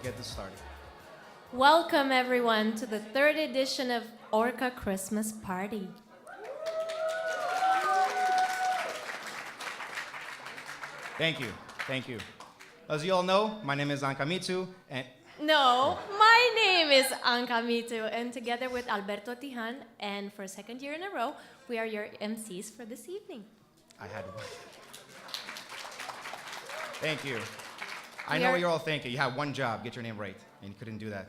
get this started. Welcome everyone to the third edition of Orca Christmas Party. Thank you. Thank you. As you all know, my name is Ankamitsu, and No, my name is Anka Mitu, and together with Alberto Tijan, and for a second year in a row, we are your MCs for this evening. I had one. Thank you. I We know are- what you're all thinking. You have one job, get your name right, and you couldn't do that.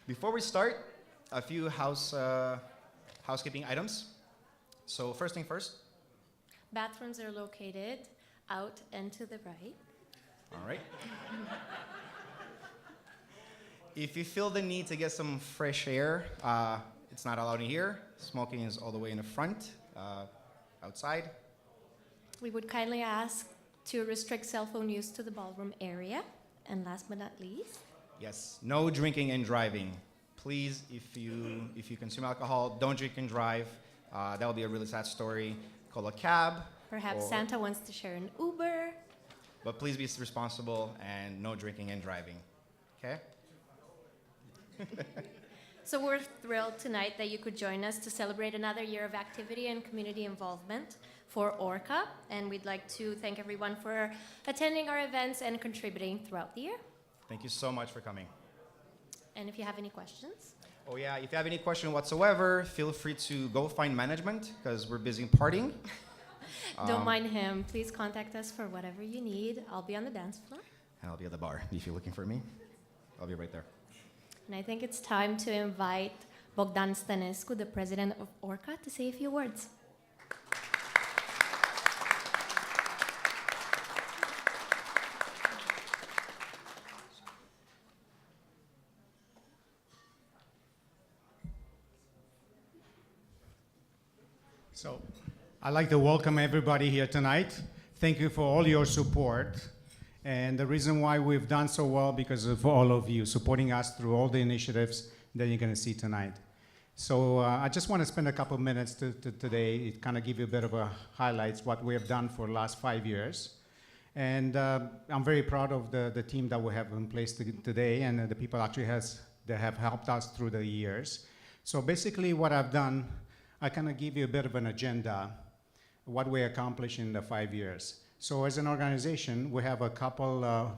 Before we start, a few housekeeping items. So first thing first. Bathrooms are located out and to the right. All right. If you feel the need to get some fresh air, it's not allowed in here. Smoking is all the way in the front, outside. We would kindly ask to restrict cell phone use to the ballroom area. And last but not least, Yes, no drinking and driving. Please, if you consume alcohol, don't drink and drive. That will be a really sad story. Call a cab. perhaps or- Santa wants to share an Uber. But please be responsible and no drinking and driving. Okay? So we're thrilled tonight that you could join us to celebrate another year of activity and community involvement for Orca, and we'd like to thank everyone for attending our events and contributing throughout the year. Thank you so much for coming. And if you have any questions, Oh yeah, if you have any question whatsoever, feel free to go find management because we're busy partying. don't mind him. Please contact us for whatever you need. I'll be on the dance floor. And I'll be at the bar. If you're looking for me, I'll be right there. And I think it's time to invite Bogdan Stănescu, the president of Orca, to say a few words. So, I'd like to welcome everybody here tonight. Thank you for all your support. And the reason why we've done so well because of all of you supporting us through all the initiatives that you're going to see tonight. So I just want to spend a couple minutes today to kind of give you a bit of a highlights what we have done for the last 5 years. And I'm very proud of the team that we have in place today and the people actually that have helped us through the years. So basically what I've done, I kind of give you a bit of an agenda, what we accomplished in the 5 years. So as an organization, we have a couple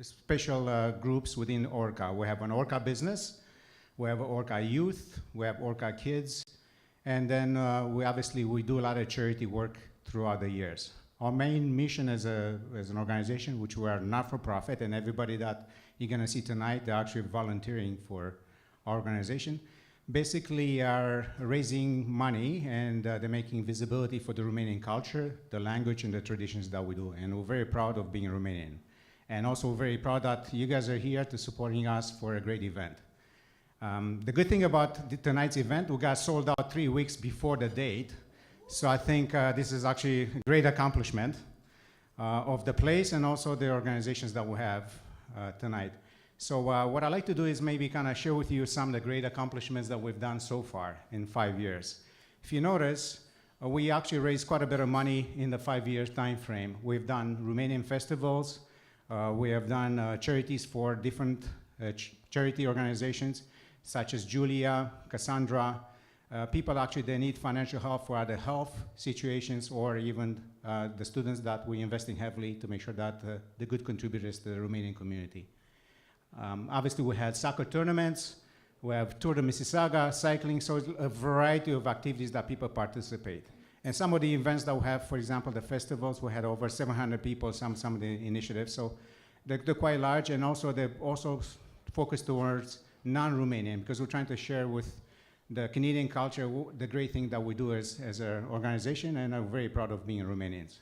special groups within Orca. We have an Orca business, we have Orca youth, we have Orca kids, and then we do a lot of charity work throughout the years. Our main mission as an organization, which we are not-for-profit, and everybody that you're gonna see tonight, they're actually volunteering for our organization, basically are raising money and they're making visibility for the Romanian culture, the language, and the traditions that we do. And we're very proud of being Romanian. And also very proud that you guys are here to supporting us for a great event. The good thing about tonight's event, we got sold out 3 weeks before the date. So I think this is actually a great accomplishment of the place and also the organizations that we have tonight. So what I like to do is maybe kind of share with you some of the great accomplishments that we've done so far in 5 years. If you notice, we actually raised quite a bit of money in the 5 years time frame. We've done Romanian festivals, we have done charities for different charity organizations such as Julia, Cassandra. People actually, they need financial help for other health situations or even the students that we're investing heavily to make sure that the good contributors to the Romanian community. Obviously, we had soccer tournaments, we have Tour de Mississauga, cycling, so it's a variety of activities that people participate. And some of the events that we have, for example, the festivals, we had over 700 people, some of the initiatives, so they're quite large, and also they're also focused towards non-Romanian, because we're trying to share with the Canadian culture the great thing that we do as an organization, and I'm very proud of being Romanians.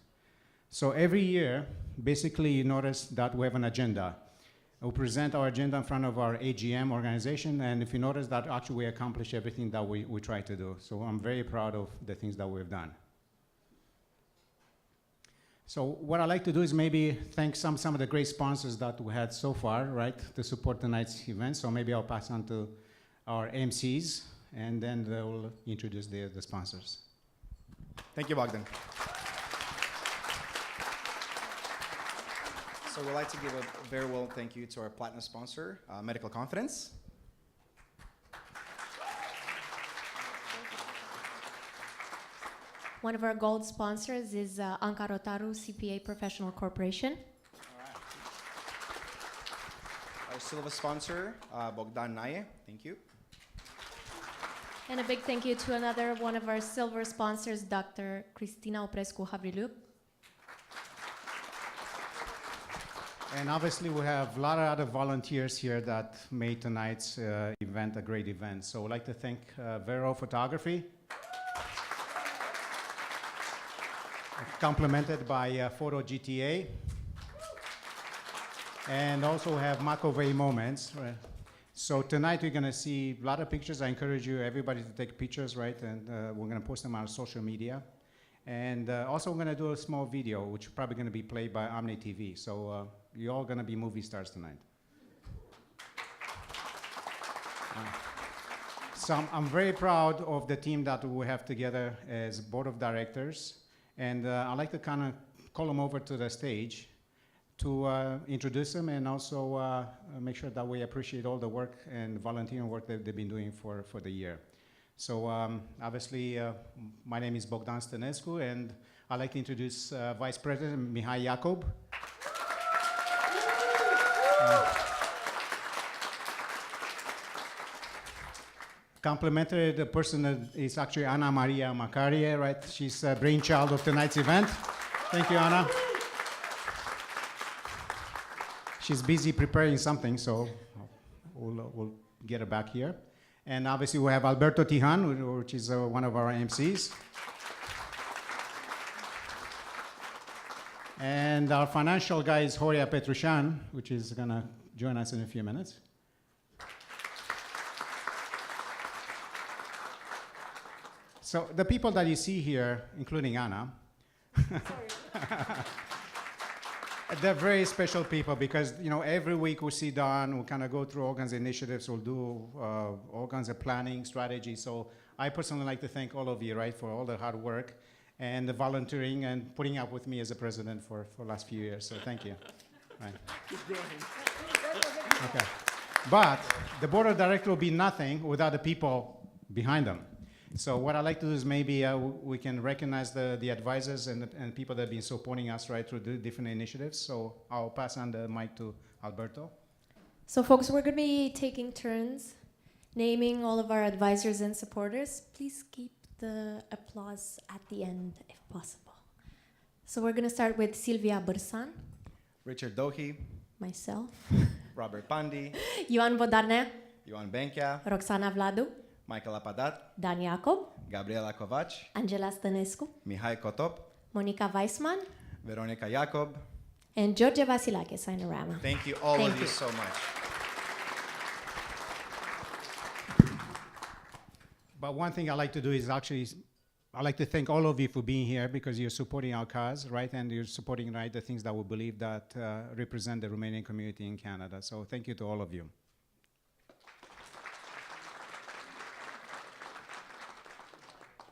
So every year, basically, you notice that we have an agenda. We present our agenda in front of our AGM organization, and if you notice that actually we accomplish everything that we try to do. So I'm very proud of the things that we've done. So what I like to do is maybe thank some of the great sponsors that we had so far, right, to support tonight's event. So maybe I'll pass on to our MCs, and then they'll introduce the sponsors. Thank you, Bogdan. So we'd like to give a very well thank you to our platinum sponsor, Medical Confidence. One of our gold sponsors is Ankarotaru CPA Professional Corporation. Our silver sponsor, Bogdan Naye. Thank you. And a big thank you to another one of our silver sponsors, Dr. Cristina Oprescu Havrilu. And obviously, we have a lot of other volunteers here that made tonight's event a great event. So I'd like to thank Vero Photography, complemented by PhotoGTA. And also have McAvey Moments. Right? So tonight, we're going to see a lot of pictures. I encourage you, everybody, to take pictures, right? And we're going to post them on social media. And also, we're going to do a small video, which is probably going to be played by Omni TV. So you're all going to be movie stars tonight. So I'm very proud of the team that we have together as board of directors. And I'd like to kind of call them over to the stage to introduce them and also make sure that we appreciate all the work and volunteering work that they've been doing for the year. So obviously, my name is Bogdan Stănescu, and I'd like to introduce Vice President Mihai Iacob. Complimentary, the person that is actually Ana Maria Macarie, right? She's a brainchild of tonight's event. Thank you, Ana. She's busy preparing something, so we'll get her back here. And obviously, we have Alberto Tijan, which is one of our MCs. And our financial guy is Horia Petrushan, which is going to join us in a few minutes. So the people that you see here, including Anna, they're very special people because, you know, every week we sit down, we kind of go through all kinds of initiatives, we'll do all kinds of planning, strategy. So I personally like to thank all of you, right, for all the hard work and the volunteering and putting up with me as a president for the last few years. So thank you. Right. Keep going. Okay. But the board of directors will be nothing without the people behind them. So what I'd like to do is maybe we can recognize the advisors and people that have been supporting us right through the different initiatives. So I'll pass on the mic to Alberto. So folks, we're going to be taking turns naming all of our advisors and supporters. Please keep the applause at the end if possible. So we're going to start with Silvia Bărsan, Richard Dohi, myself, Robert Pandi, Ioan Bodarnea, Ioan Benchea, Roxana Vladu, Michael Apadat, Dan Iacob, Gabriela Covaci, Angela Stănescu, Mihai Cotop, Monica Weissman, Veronica Iacob. and George Vasilake Sinorama. Thank you, all Thank of you you. so much. But one thing I like to do is actually, I like to thank all of you for being here because you're supporting our cause, right? And you're supporting, right, the things that we believe that represent the Romanian community in Canada. So thank you to all of you.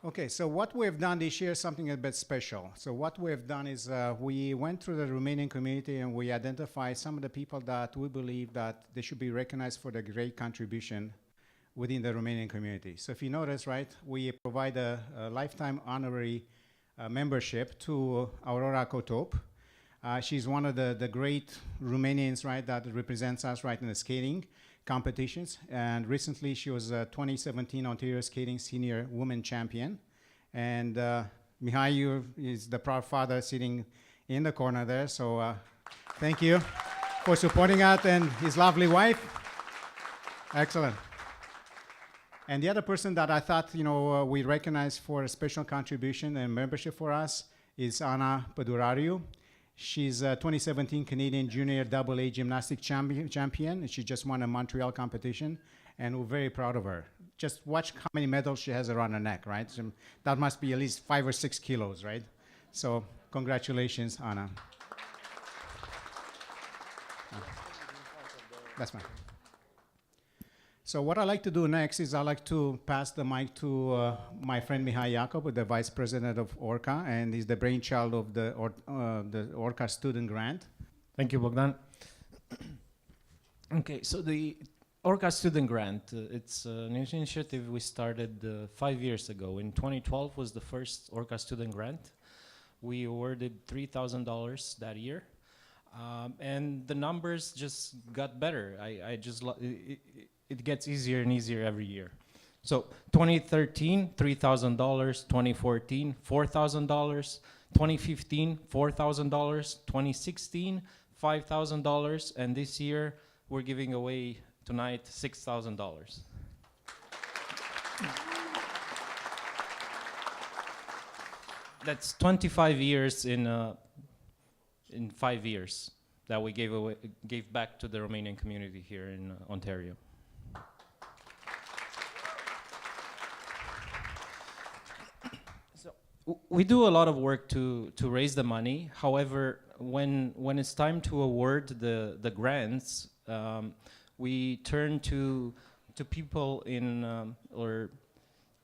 Okay, so what we've done this year is something a bit special. So what we've done is we went through the Romanian community and we identified some of the people that we believe that they should be recognized for their great contribution within the Romanian community. So if you notice, right, we provide a lifetime honorary membership to Aurora Cotop. She's one of the great Romanians, right, that represents us, right, in the skating competitions. And recently, she was a 2017 Ontario Skating Senior Women Champion. And Mihai is the proud father sitting in the corner there. So thank you for supporting us and his lovely wife. Excellent. And the other person that I thought, you know, we recognize for a special contribution and membership for us is Ana Pădurariu. She's a 2017 Canadian Junior AA Gymnastics champion. And she just won a Montreal competition, and we're very proud of her. Just watch how many medals she has around her neck, right? So that must be at least 5 or 6 kilos, right? So congratulations, Ana. That's fine. So what I like to do next is I like to pass the mic to my friend Mihai Iacob, the Vice President of Orca, and he's the brainchild of the Orca Student Grant. Thank you, Bogdan. Okay, so the Orca Student Grant, it's an initiative we started 5 years ago. In 2012 was the first Orca Student Grant. We awarded $3,000 that year. And the numbers just got better. It gets easier and easier every year. So 2013, $3,000, 2014, $4,000, 2015, $4,000, 2016, $5,000, and this year we're giving away tonight $6,000. That's 25 years in 5 years that we gave back to the Romanian community here in Ontario. So we do a lot of work to raise the money. However, when it's time to award the grants, we turn to people or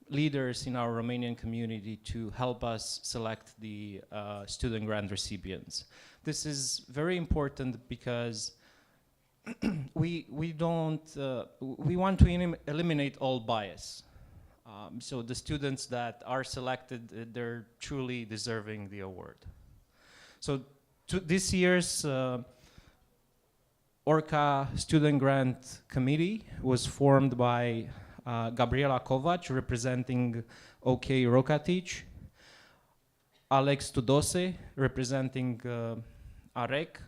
leaders in our Romanian community to help us select the student grant recipients. This is very important because we want to eliminate all bias. So the students that are selected, they're truly deserving the award. So this year's Orca Student Grant Committee was formed by Gabriela Kovac, representing OK Rocatic, Alex Tudose, representing AREC,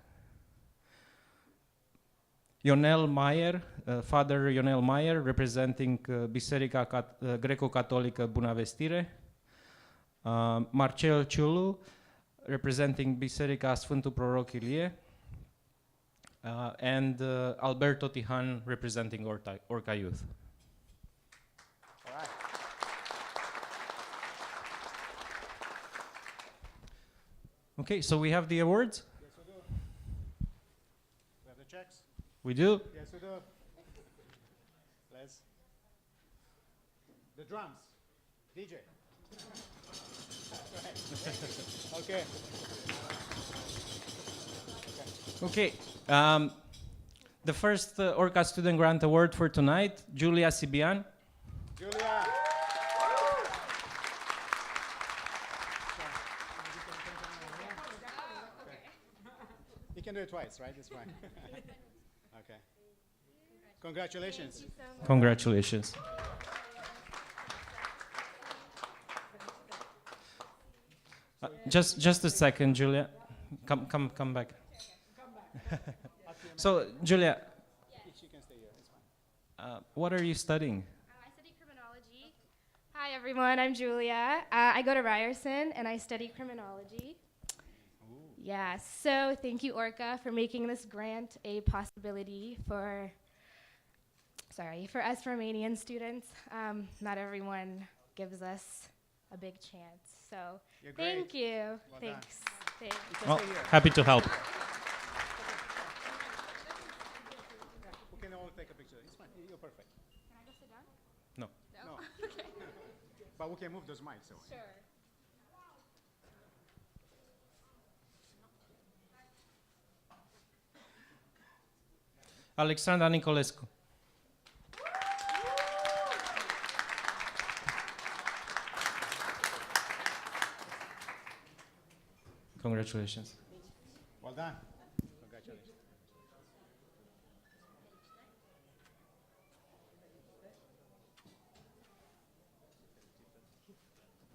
Ionel Maier, Father Ionel Maier, representing Biserica Greco-Catolică Bunavestire, Marcel Ciulu, representing Biserica Sfântul Proroc Ilie, and Alberto Tihan, representing Orca Youth. Okay, so we have the awards? Yes, we do. We have the checks? We do? Yes, we do. Les. The drums. DJ. Okay. Okay. The first Orca Student Grant Award for tonight, Julia Sibian. Julia. You can do it twice, right? It's fine. Okay. Congratulations. Congratulations. Just a second, Julia. Come back. So, Julia, You can stay here. It's fine. what are you studying? I study criminology. Hi, everyone. I'm Julia. I go to Ryerson, and I study criminology. Yeah, so thank you, Orca, for making this grant a possibility for us Romanian students. Not everyone gives us a big chance. So You're great. thank you. Well Thanks. You Thanks. can Well, stay here. happy to help. We can all take a picture. It's fine. You're perfect. Can I go sit down? No. No. But we can move those mics. So. Sure. Alexandra Nicolescu. Congratulations. Well done. Congratulations.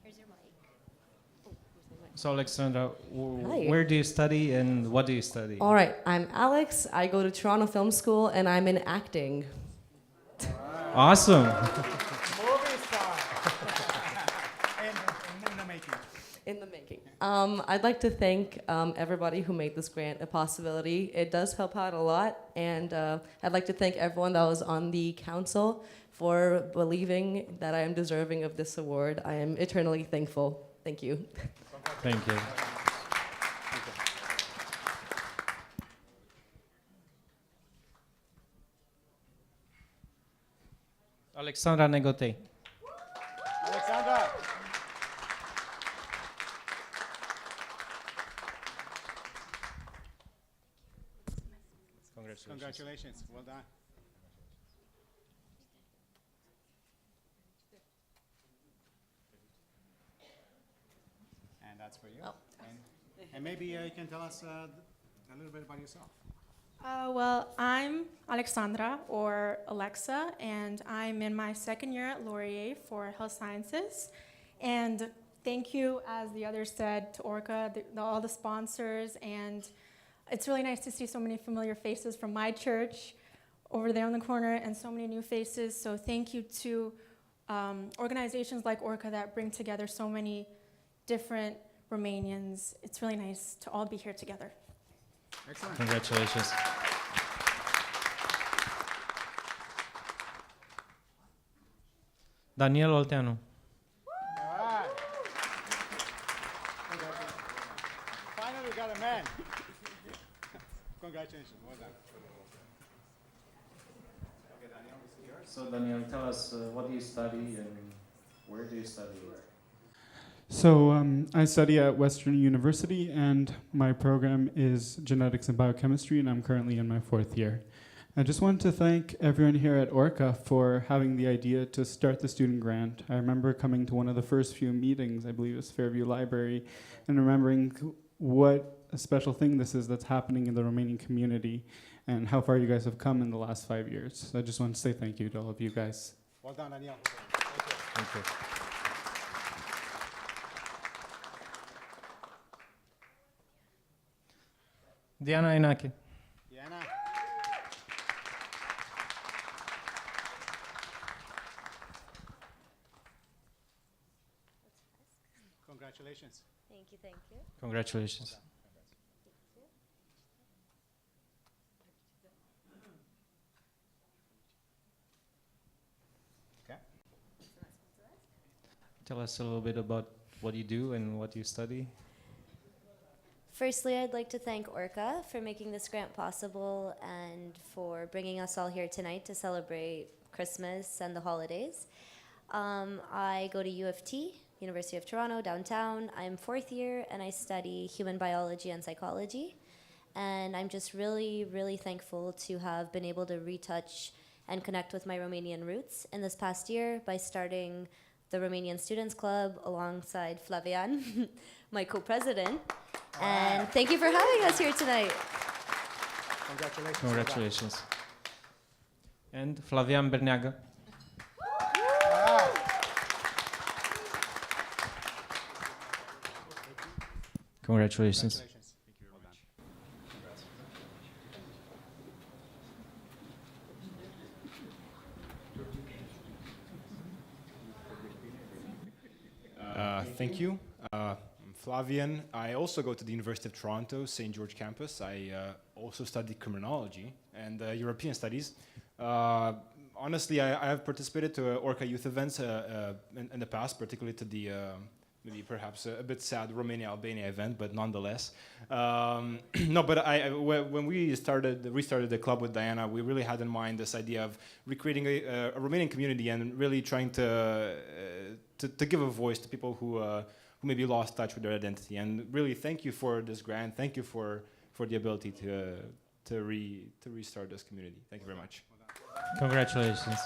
Here's your mic. So, Alexandra, Hi. where do you study and what do you study? All right, I'm Alex. I go to Toronto Film School and I'm in acting. Awesome. Movie star. in the making. In the making. I'd like to thank everybody who made this grant a possibility. It does help out a lot, and I'd like to thank everyone that was on the council for believing that I am deserving of this award. I am eternally thankful. Thank you. Thank you. Alexandra Negotei. Alexandra. Congratulations. Well done. And that's for you. Oh. And maybe you can tell us a little bit about yourself. Well, I'm Alexandra, or Alexa, and I'm in my second year at Laurier for Health Sciences. And thank you, as the others said, to Orca, all the sponsors, and it's really nice to see so many familiar faces from my church over there in the corner and so many new faces. So thank you to organizations like Orca that bring together so many different Romanians. It's really nice to all be here together. Excellent. Congratulations. Daniel Olteanu. All right. Finally, we got a man. Congratulations. Well done. So Daniel, tell us what do you study and where do you study it? So I study at Western University, and my program is genetics and biochemistry, and I'm currently in my 4th year. I just wanted to thank everyone here at Orca for having the idea to start the student grant. I remember coming to one of the first few meetings, I believe it was Fairview Library, and remembering what a special thing this is that's happening in the Romanian community and how far you guys have come in the last 5 years. So I just want to say thank you to all of you guys. Well done, Daniel. Thank you. Diana Inaki. Diana. Congratulations. Thank you, thank you. Congratulations. Okay. Tell us a little bit about what you do and what you study. Firstly, I'd like to thank Orca for making this grant possible and for bringing us all here tonight to celebrate Christmas and the holidays. I go to U of T, University of Toronto, downtown. I'm 4th year and I study human biology and psychology. And I'm just really, really thankful to have been able to retouch and connect with my Romanian roots in this past year by starting the Romanian Students Club alongside Flavian, my co-president. And thank you for having us here tonight. Congratulations. Congratulations. And Flavian Berneaga. Congratulations. Thank you very much. Thank you. I'm Flavian. I also go to the University of Toronto, St. George campus. I also study criminology and European studies. Honestly, I have participated to Orca youth events in the past, particularly to the maybe perhaps a bit sad Romania-Albania event, but nonetheless. No, but when we restarted the club with Diana, we really had in mind this idea of recreating a Romanian community and really trying to give a voice to people who maybe lost touch with their identity. And really, thank you for this grant. Thank you for the ability to restart this community. Thank you very much. Congratulations.